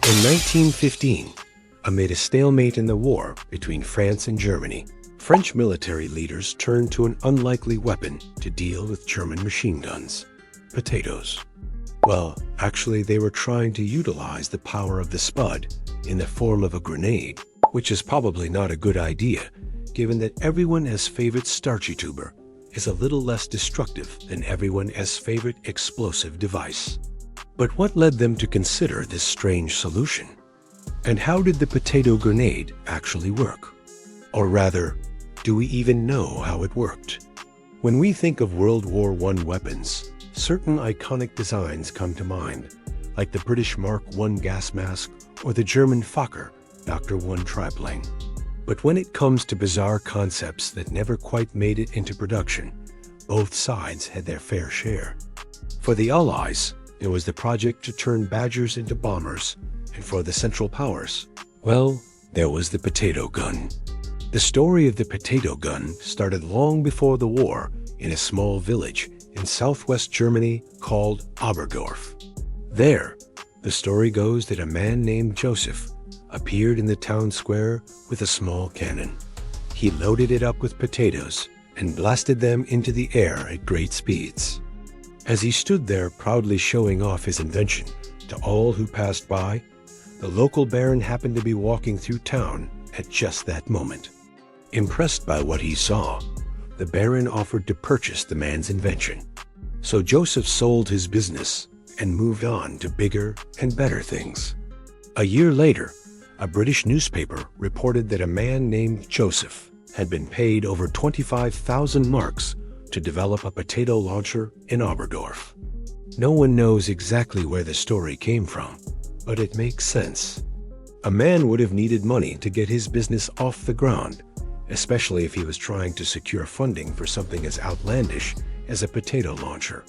In 1915, amid a stalemate in the war between France and Germany, French military leaders turned to an unlikely weapon to deal with German machine guns: potatoes. Well, actually, they were trying to utilize the power of the spud in the form of a grenade, which is probably not a good idea, given that everyone's favorite starchy tuber is a little less destructive than everyone's favorite explosive device. But what led them to consider this strange solution? And how did the potato grenade actually work? Or rather, do we even know how it worked? When we think of World War I weapons, certain iconic designs come to mind, like the British Mark I gas mask or the German Fokker Dr. I triplane. But when it comes to bizarre concepts that never quite made it into production, both sides had their fair share. For the Allies, it was the project to turn Badgers into bombers, and for the Central Powers, well, there was the potato gun. The story of the potato gun started long before the war in a small village in southwest Germany called Oberdorf. There, the story goes that a man named Joseph appeared in the town square with a small cannon. He loaded it up with potatoes and blasted them into the air at great speeds. As he stood there proudly showing off his invention to all who passed by, the local baron happened to be walking through town at just that moment. Impressed by what he saw, the baron offered to purchase the man's invention. So Joseph sold his business and moved on to bigger and better things. A year later, a British newspaper reported that a man named Joseph had been paid over 25,000 marks to develop a potato launcher in Oberdorf. No one knows exactly where the story came from, but it makes sense. A man would have needed money to get his business off the ground, especially if he was trying to secure funding for something as outlandish as a potato launcher.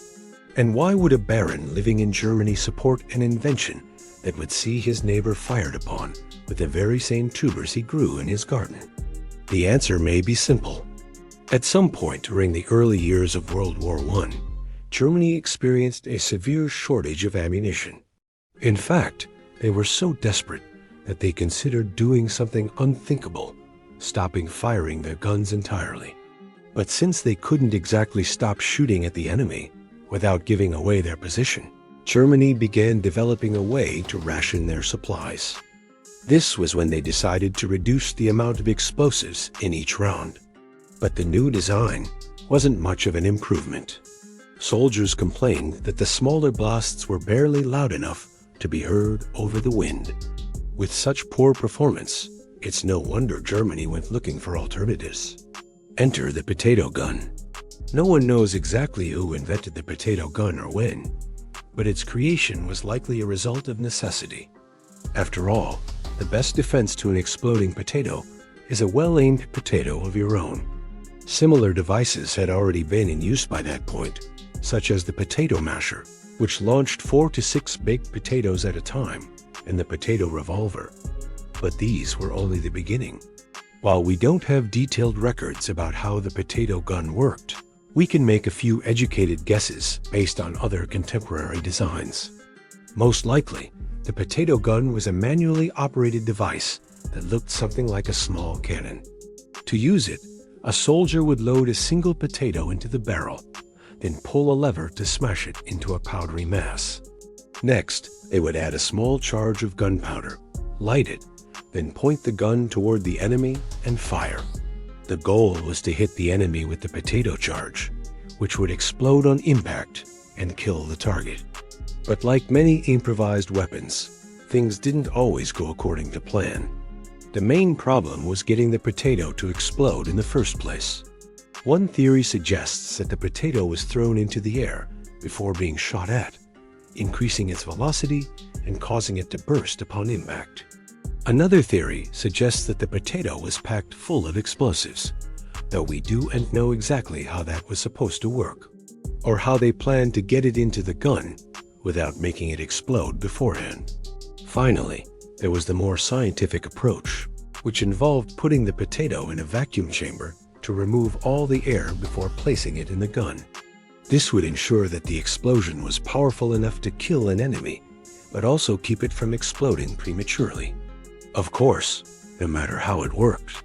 And why would a baron living in Germany support an invention that would see his neighbor fired upon with the very same tubers he grew in his garden? The answer may be simple. At some point during the early years of World War I, Germany experienced a severe shortage of ammunition. In fact, they were so desperate that they considered doing something unthinkable: stopping firing their guns entirely. But since they couldn't exactly stop shooting at the enemy without giving away their position, Germany began developing a way to ration their supplies. This was when they decided to reduce the amount of explosives in each round. But the new design wasn't much of an improvement. Soldiers complained that the smaller blasts were barely loud enough to be heard over the wind. With such poor performance, it's no wonder Germany went looking for alternatives. Enter the potato gun. No one knows exactly who invented the potato gun or when, but its creation was likely a result of necessity. After all, the best defense to an exploding potato is a well-aimed potato of your own. Similar devices had already been in use by that point, such as the potato masher, which launched 4 to 6 baked potatoes at a time, and the potato revolver. But these were only the beginning. While we don't have detailed records about how the potato gun worked, we can make a few educated guesses based on other contemporary designs. Most likely, the potato gun was a manually operated device that looked something like a small cannon. To use it, a soldier would load a single potato into the barrel, then pull a lever to smash it into a powdery mass. Next, they would add a small charge of gunpowder, light it, then point the gun toward the enemy and fire. The goal was to hit the enemy with the potato charge, which would explode on impact and kill the target. But like many improvised weapons, things didn't always go according to plan. The main problem was getting the potato to explode in the first place. One theory suggests that the potato was thrown into the air before being shot at, increasing its velocity and causing it to burst upon impact. Another theory suggests that the potato was packed full of explosives, though we don't know exactly how that was supposed to work, or how they planned to get it into the gun without making it explode beforehand. Finally, there was the more scientific approach, which involved putting the potato in a vacuum chamber to remove all the air before placing it in the gun. This would ensure that the explosion was powerful enough to kill an enemy, but also keep it from exploding prematurely. Of course, no matter how it worked.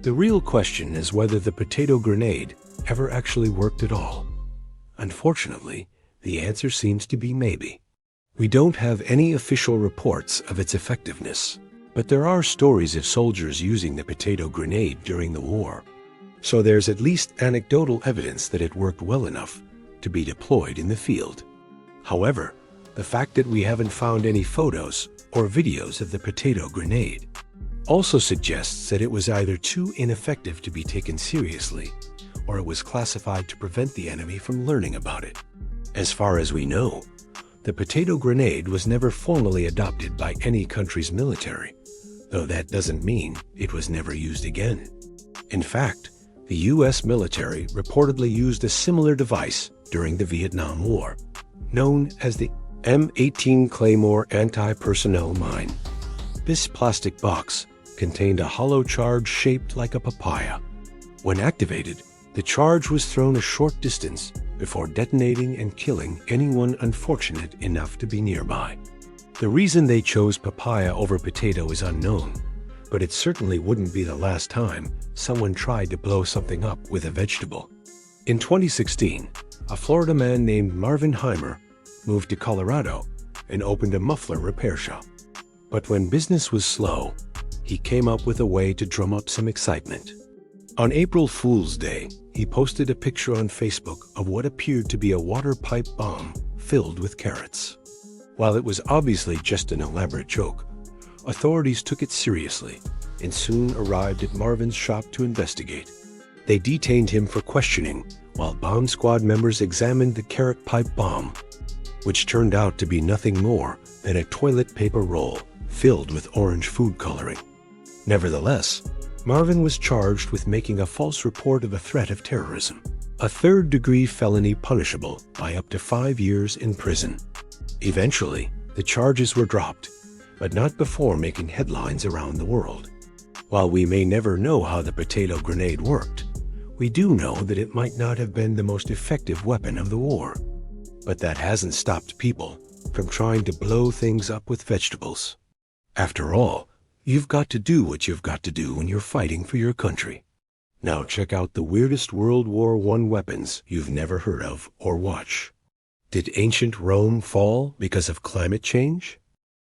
The real question is whether the potato grenade ever actually worked at all. Unfortunately, the answer seems to be maybe. We don't have any official reports of its effectiveness, but there are stories of soldiers using the potato grenade during the war. So there's at least anecdotal evidence that it worked well enough to be deployed in the field. However, the fact that we haven't found any photos or videos of the potato grenade also suggests that it was either too ineffective to be taken seriously, or it was classified to prevent the enemy from learning about it. As far as we know, the potato grenade was never formally adopted by any country's military, though that doesn't mean it was never used again. In fact, the U.S. military reportedly used a similar device during the Vietnam War, known as the M18 Claymore anti-personnel mine. This plastic box contained a hollow charge shaped like a papaya. When activated, the charge was thrown a short distance before detonating and killing anyone unfortunate enough to be nearby. The reason they chose papaya over potato is unknown, but it certainly wouldn't be the last time someone tried to blow something up with a vegetable. In 2016, a Florida man named Marvin Heimer moved to Colorado and opened a muffler repair shop. But when business was slow, he came up with a way to drum up some excitement. On April Fool's Day, he posted a picture on Facebook of what appeared to be a water pipe bomb filled with carrots. While it was obviously just an elaborate joke, authorities took it seriously and soon arrived at Marvin's shop to investigate. They detained him for questioning while bomb squad members examined the carrot pipe bomb, which turned out to be nothing more than a toilet paper roll filled with orange food coloring. Nevertheless, Marvin was charged with making a false report of a threat of terrorism, a third-degree felony punishable by up to 5 years in prison. Eventually, the charges were dropped, but not before making headlines around the world. While we may never know how the potato grenade worked, we do know that it might not have been the most effective weapon of the war. But that hasn't stopped people from trying to blow things up with vegetables. After all, you've got to do what you've got to do when you're fighting for your country. Now check out the weirdest World War I weapons you've never heard of or watch. Did ancient Rome fall because of climate change?